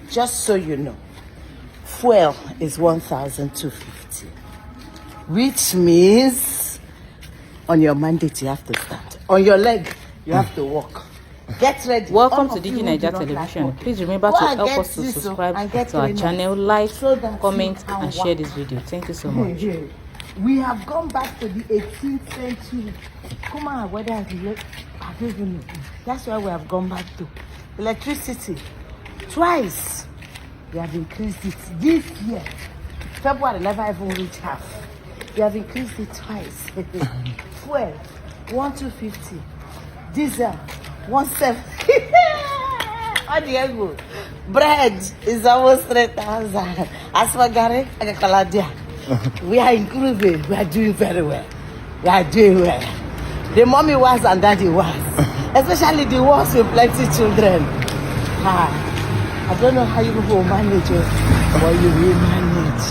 Just so you know, fuel is 1,250, which means on your mandate you have to stand. On your leg, you have to walk. Get ready. Welcome to DG Niger Television. Please remember to help us to subscribe to our channel, like, comment, and share this video. Thank you so much. We have gone back to the 18th century. Come on, whether I don't even know. That's why we have gone back to electricity. Twice we have increased it this year. February never even reached half. We have increased it twice. Fuel 1,250. Diesel 170. How do you go? Bread is almost 3,000. As for Gary, we are improving. We are doing very well. We are doing well. The mommy was and daddy was. Especially the ones with plenty children. I don't know how you will manage it, but you will manage.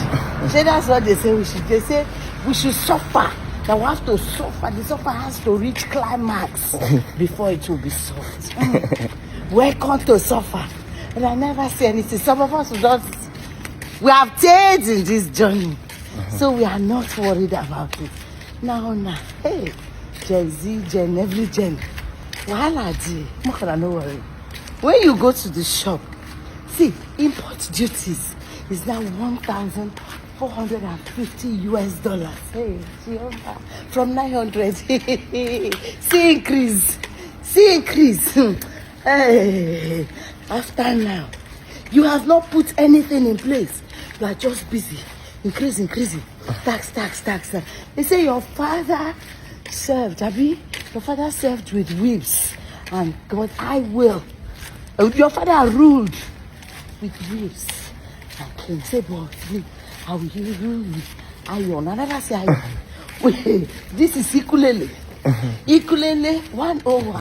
So that's what they say we should. They say we should suffer. That we have to suffer. The suffer has to reach climax before it will be soft. Welcome to suffer. And I never say anything. Some of us we have stayed in this journey. So we are not worried about it. Now, hey, Gen Z, Gen, every Gen. Wahala di, no worry. When you go to the shop, see, import duties is now $1,450. Hey, from 900. See increase. Hey, after now, you have not put anything in place. You are just busy. Increasing. Tax. They say your father served, Abi. Your father served with whips. And God, I will. Your father ruled with whips. And say, boy, I will rule with iron. Another say iron. Wait, this is ukulele. Ukulele 101.